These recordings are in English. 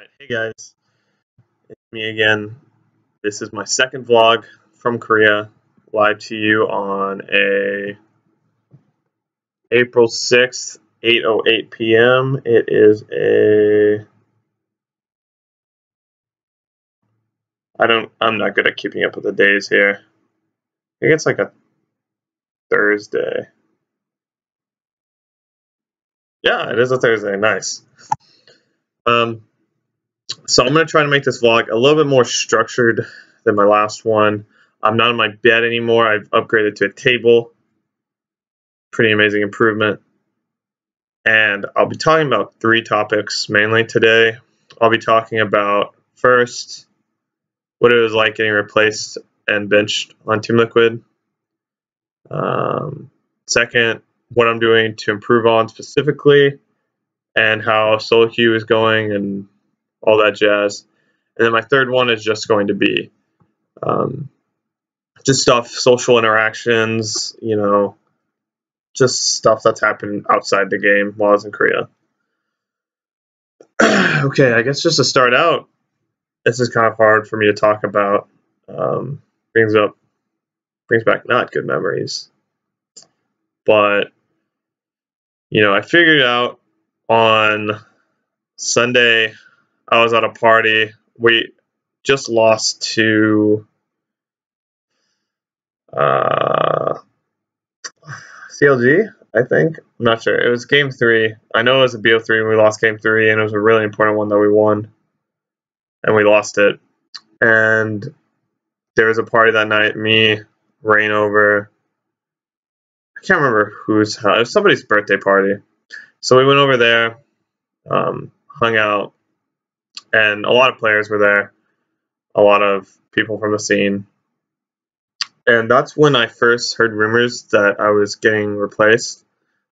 Hey guys, it's me again. This is my second vlog from Korea, live to you on April 6th, 8:08 p.m. It is I'm not good at keeping up with the days here. I think it's like a Thursday. Yeah, it is a Thursday. Nice. So I'm going to try to make this vlog a little bit more structured than my last one. I'm not in my bed anymore. I've upgraded to a table. Pretty amazing improvement. And I'll be talking about three topics mainly today. I'll be talking about, first, what it was like getting replaced and benched on Team Liquid. Second, what I'm doing to improve on specifically, and how soloq is going and all that jazz. And then my third one is just going to be just stuff, social interactions, just stuff that's happened outside the game while I was in Korea. Okay, I guess just to start out, this is kind of hard for me to talk about. Brings back not good memories. But, I figured out on Sunday, I was at a party. We just lost to CLG, I think. I'm not sure. It was game 3. I know it was a BO3 and we lost game 3, and it was a really important one that we won. And we lost it. And there was a party that night. Me, Rain over. I can't remember whose house. It was somebody's birthday party. So we went over there, hung out, and a lot of players were there. A lot of people from the scene. And that's when I first heard rumors that I was getting replaced.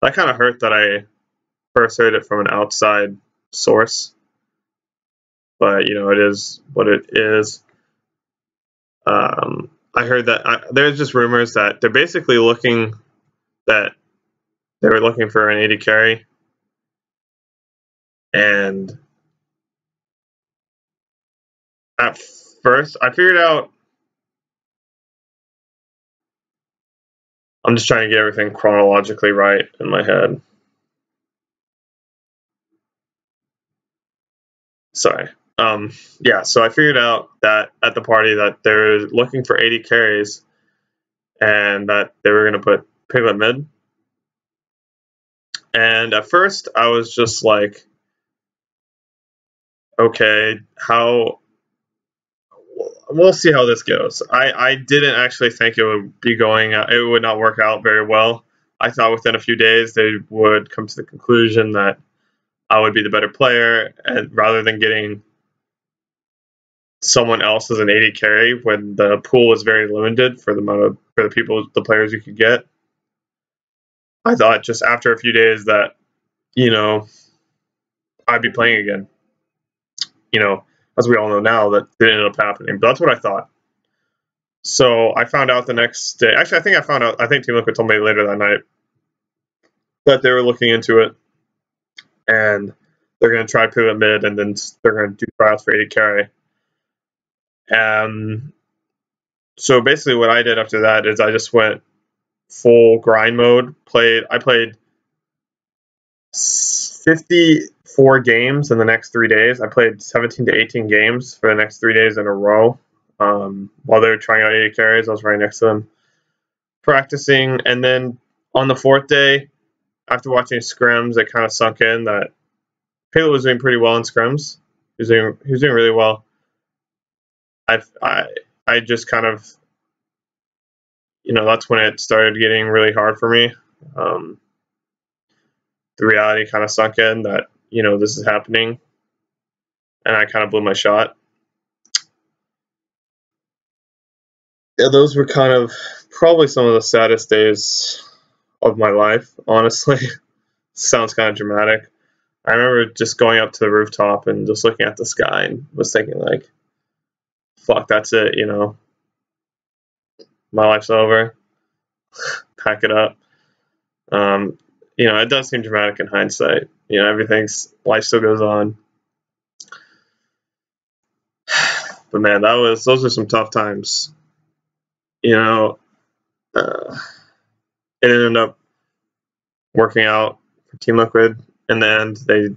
That kind of hurt that I first heard it from an outside source. But, it is what it is. I heard that there's just rumors that they're basically looking for an AD carry. And at first, I figured out, I'm just trying to get everything chronologically right in my head. Sorry. Yeah, so I figured out that at the party that they're looking for 80 carries and that they were going to put Piglet mid. And at first, I was just like, okay, we'll see how this goes. I didn't actually think it would not work out very well. I thought within a few days they would come to the conclusion that I would be the better player, and rather than getting someone else as an AD carry when the pool was very limited for the players you could get. I thought just after a few days that, I'd be playing again. As we all know now, that didn't end up happening. But that's what I thought. So I found out the next day. Actually, I think Team Liquid told me later that night that they were looking into it. And they're going to try Piglet mid, and then they're going to do tryouts for AD carry. So basically what I did after that is I just went full grind mode. I played 54 games in the next 3 days. I played 17 to 18 games for the next 3 days in a row. While they were trying out AD carries, I was right next to them practicing. And then on the 4th day, after watching scrims, it kind of sunk in that Piglet was doing pretty well in scrims. He was doing really well. I just kind of, that's when it started getting really hard for me. The reality kind of sunk in that, this is happening, and I kind of blew my shot. Yeah, those were kind of probably some of the saddest days of my life, honestly. Sounds kind of dramatic. I remember just going up to the rooftop and just looking at the sky and was thinking, like, fuck, that's it, my life's over. Pack it up. It does seem dramatic in hindsight. Life still goes on. But man, those are some tough times. You know, it ended up working out for Team Liquid, and then they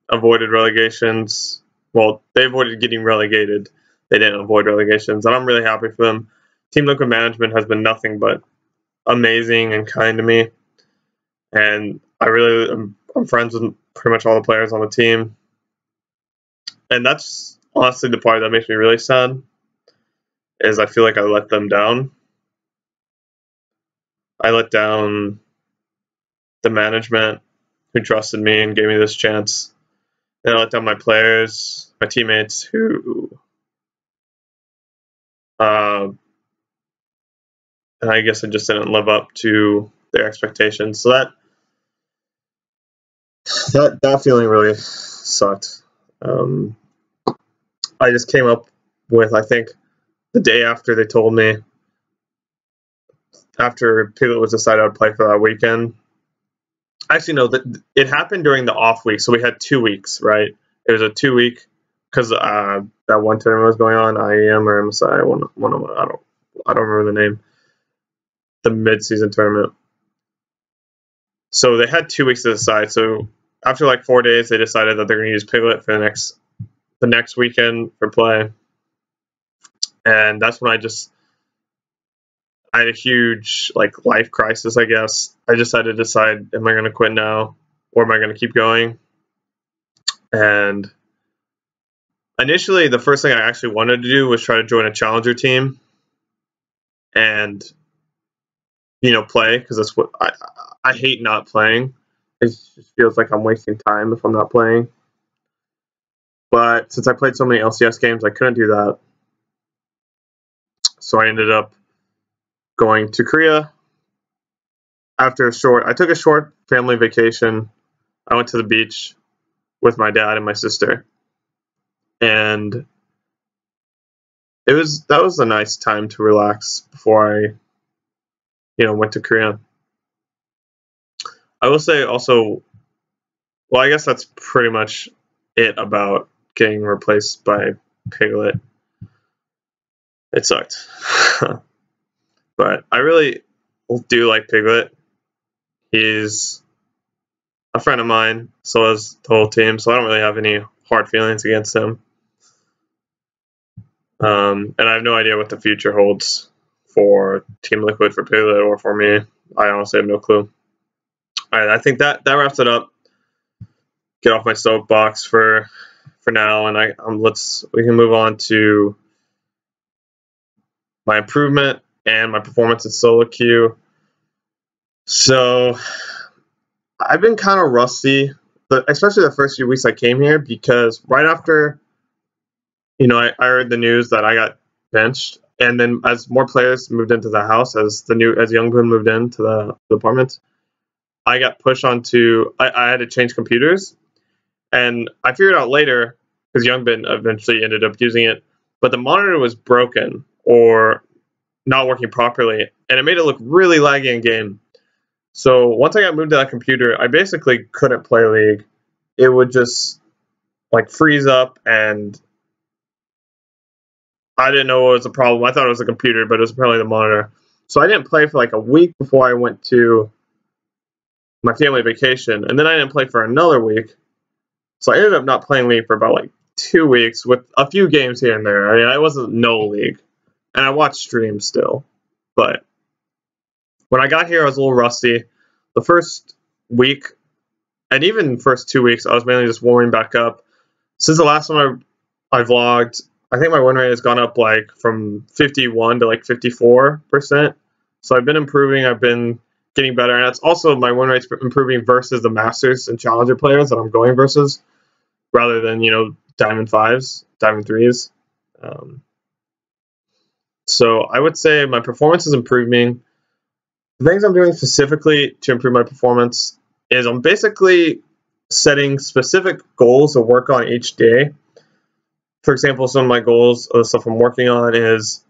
avoided relegations. Well, they avoided getting relegated. They didn't avoid relegations, and I'm really happy for them. Team Liquid management has been nothing but amazing and kind to me, and I'm friends with pretty much all the players on the team, and that's honestly the part that makes me really sad. Is I feel like I let them down. I let down the management who trusted me and gave me this chance. And I let down my players, my teammates who, and I guess I just didn't live up to their expectations. So that feeling really sucked. I just came up with, I think, the day after they told me, after Piglet was decided I'd play for that weekend. Actually, no, it happened during the off week, so we had 2 weeks, right? It was a 2-week because that one tournament was going on, IEM or MSI, one of them, I don't remember the name, the mid-season tournament. So they had 2 weeks to decide. So after like 4 days, they decided that they're going to use Piglet for the next weekend for play, and that's when I had a huge like life crisis, I guess. I just had to decide, am I going to quit now or am I going to keep going? And initially, the first thing I actually wanted to do was try to join a challenger team and, play, because that's what I hate not playing. It just feels like I'm wasting time if I'm not playing. But since I played so many LCS games, I couldn't do that. So I ended up going to Korea. I took a short family vacation. I went to the beach with my dad and my sister. And that was a nice time to relax before I, went to Korea. I will say also, well, I guess that's pretty much it about getting replaced by Piglet. It sucked. But I really do like Piglet. He's a friend of mine, so is the whole team, so I don't really have any hard feelings against him. And I have no idea what the future holds for Team Liquid, for Piglet, or for me. I honestly have no clue. All right, I think that wraps it up. Get off my soapbox for now, and we can move on to my improvement and my performance in soloq. So I've been kind of rusty, but especially the first few weeks I came here, because right after, I heard the news that I got benched, and then as more players moved into the house, as Youngblood moved into the apartment, I got pushed onto. I had to change computers, and I figured out later, because Youngbin eventually ended up using it, but the monitor was broken or not working properly, and it made it look really laggy in game. So once I got moved to that computer, I basically couldn't play League. It would just like freeze up, and I didn't know what was the problem. I thought it was the computer, but it was apparently the monitor. So I didn't play for like a week before I went to my family vacation, and then I didn't play for another week. So I ended up not playing League for about like 2 weeks with a few games here and there. I mean, I wasn't no League, and I watched streams still. But when I got here, I was a little rusty. The first week, and even first 2 weeks, I was mainly just warming back up. Since the last time I vlogged, I think my win rate has gone up like from 51 to like 54%. So I've been improving. I've been getting better, and that's also my win rate's improving versus the Masters and Challenger players that I'm going versus, rather than Diamond 5s, Diamond 3s. So I would say my performance is improving. The things I'm doing specifically to improve my performance is I'm basically setting specific goals to work on each day. For example, some of my goals, the stuff I'm working on, is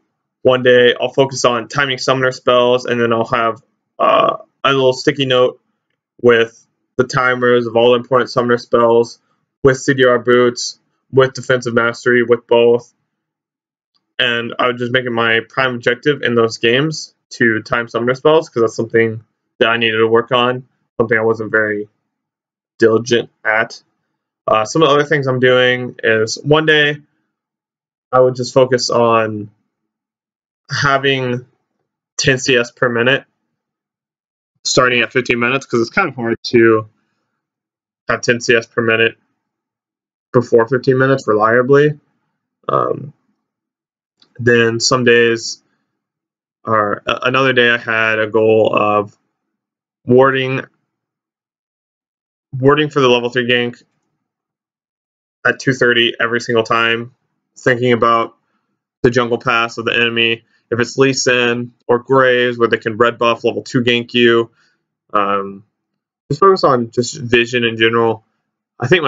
one day I'll focus on timing summoner spells, and then I'll have a little sticky note with the timers of all the important summoner spells, with CDR boots, with defensive mastery, with both. and I would just make it my prime objective in those games to time summoner spells, because that's something that I needed to work on, something I wasn't very diligent at. Some of the other things I'm doing is one day I would just focus on having 10 CS per minute starting at 15 minutes, because it's kind of hard to have 10 CS per minute before 15 minutes reliably. Then some days, or another day, I had a goal of warding for the level 3 gank at 230 every single time, thinking about the jungle pass of the enemy. If it's Lee Sin or Graves, where they can red buff level 2 gank you. Just focus on just vision in general. I think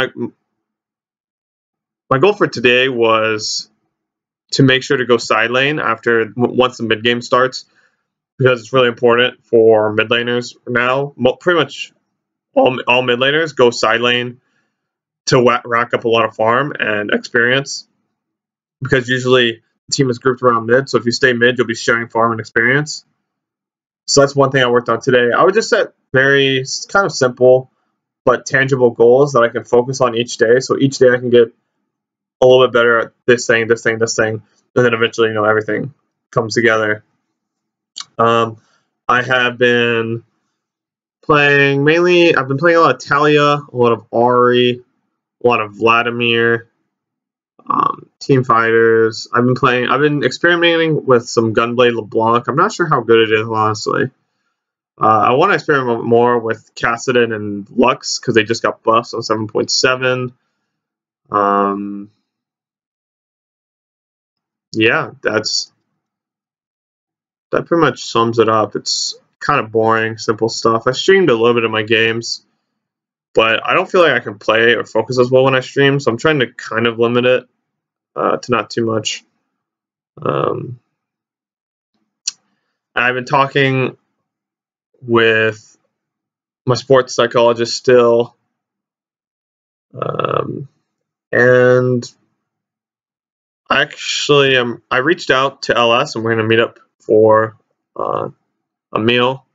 my goal for today was to make sure to go side lane once the mid game starts, because it's really important for mid laners now. Pretty much all mid laners go side lane to rack up a lot of farm and experience, because usually the team is grouped around mid. So if you stay mid, you'll be sharing farm and experience. So that's one thing I worked on today. I would just set very kind of simple but tangible goals that I can focus on each day. So each day I can get a little bit better at this thing, and then eventually, everything comes together. I have been playing I've been playing a lot of Talia, a lot of Ari, a lot of Vladimir, Team Fighters. I've been experimenting with some Gunblade LeBlanc. I'm not sure how good it is, honestly. I want to experiment more with Cassidon and Lux, because they just got buffs on 7.7. Yeah, that pretty much sums it up. It's kind of boring, simple stuff. I streamed a little bit of my games, but I don't feel like I can play or focus as well when I stream, so I'm trying to kind of limit it to not too much. I've been talking with my sports psychologist still, and actually I reached out to LS, and we're going to meet up for a meal,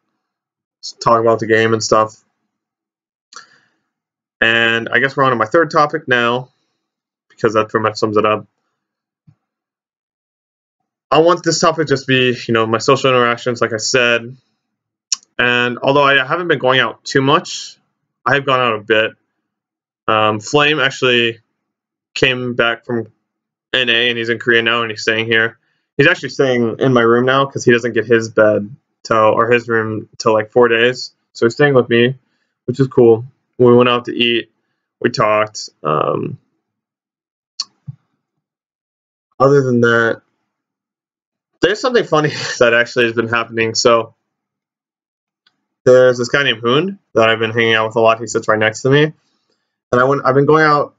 talk about the game and stuff. And I guess we're on to my third topic now, because that pretty much sums it up. I want this topic just be, my social interactions, like I said. And although I haven't been going out too much, I have gone out a bit. Flame actually came back from NA, and he's in Korea now, and he's staying here. He's actually staying in my room now, because he doesn't get his room till like 4 days. So he's staying with me, which is cool. We went out to eat. We talked. Other than that, there's something funny that actually has been happening. So there's this guy named Hoon that I've been hanging out with a lot. He sits right next to me, and I've been going out.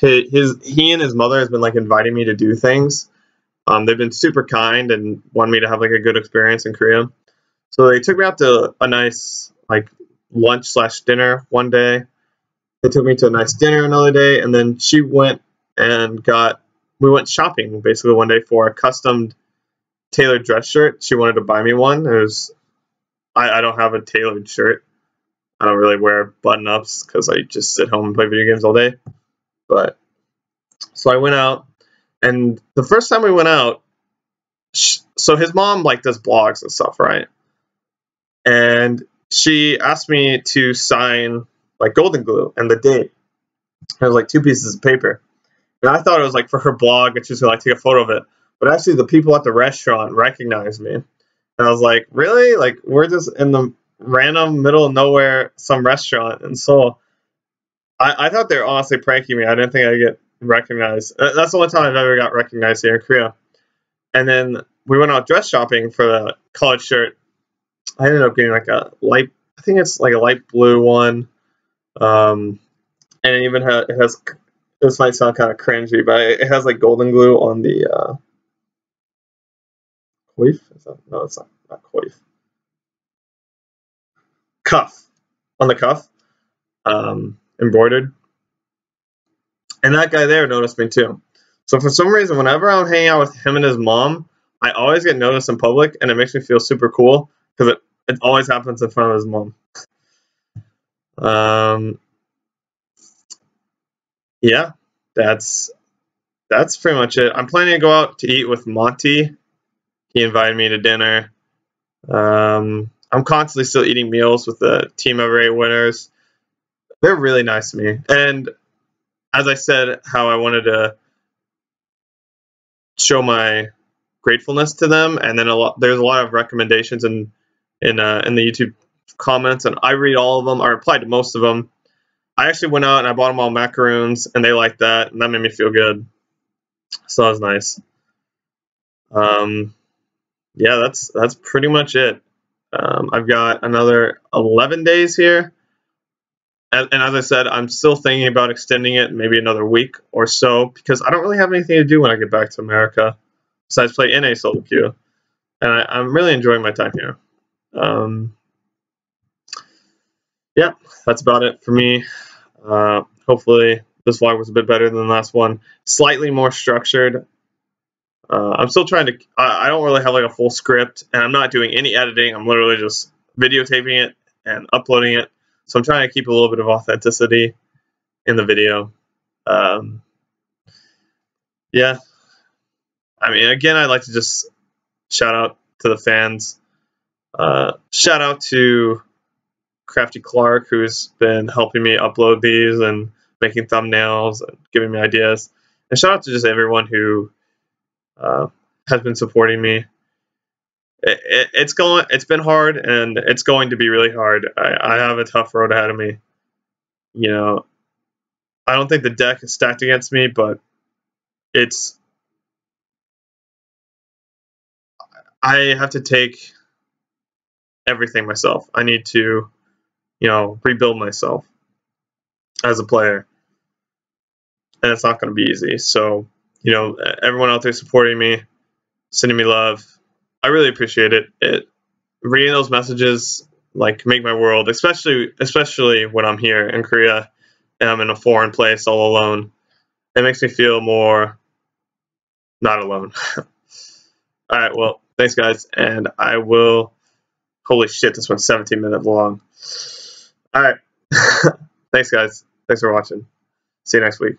He and his mother has been like inviting me to do things. They've been super kind and want me to have like a good experience in Korea. So they took me out to a nice like lunch/dinner one day. They took me to a nice dinner another day, and then she went and we went shopping basically one day for a custom tailored dress shirt. She wanted to buy me one. I don't have a tailored shirt. I don't really wear button-ups because I just sit home and play video games all day. So I went out, and the first time we went out, so his mom like does blogs and stuff, right? And she asked me to sign like Goldenglue and the date. It was like 2 pieces of paper, and I thought it was like for her blog, and she was gonna like take a photo of it. But actually, the people at the restaurant recognized me, and I was like, "Really? Like we're just in the random middle of nowhere, some restaurant?" And so I thought they were honestly pranking me. I didn't think I'd get recognized. That's the only time I've ever got recognized here in Korea. And then we went out dress shopping for the college shirt. I ended up getting like I think it's like a light blue one. And it even this might sound kind of cringy, but it has like Goldenglue on the coif. No, it's not coif. Cuff. On the cuff. Embroidered. And that guy there noticed me too. So for some reason, whenever I'm hanging out with him and his mom, I always get noticed in public, and it makes me feel super cool because it always happens in front of his mom. Yeah, that's pretty much it. I'm planning to go out to eat with Monty. He invited me to dinner. I'm constantly still eating meals with the Team Ever 8 winners. They're really nice to me. And as I said, how I wanted to show my gratefulness to them, and then there's a lot of recommendations in the YouTube comments, and I read all of them. I replied to most of them. I actually went out and I bought them all macaroons, and they liked that, and that made me feel good. So that was nice. Yeah, that's pretty much it. I've got another 11 days here. And as I said, I'm still thinking about extending it maybe another week or so because I don't really have anything to do when I get back to America besides play NA solo queue. And I'm really enjoying my time here. Yeah, that's about it for me. Hopefully this vlog was a bit better than the last one. Slightly more structured. I'm still trying to... I don't really have like a full script, and I'm not doing any editing. I'm literally just videotaping it and uploading it. So I'm trying to keep a little bit of authenticity in the video. Yeah. I mean, again, I'd like to just shout out to the fans. Shout out to Crafty Clark, who's been helping me upload these and making thumbnails and giving me ideas. And shout out to just everyone who has been supporting me. It's been hard, and it's going to be really hard. I have a tough road ahead of me. You know, I don't think the deck is stacked against me, but I have to take everything myself. I need to, rebuild myself as a player, and it's not going to be easy. So, everyone out there supporting me, sending me love, I really appreciate it. Reading those messages make my world, especially when I'm here in Korea and I'm in a foreign place all alone. It makes me feel more not alone. All right, well, thanks guys, and I will. Holy shit, this one's 17 minutes long. All right, thanks guys. Thanks for watching. See you next week.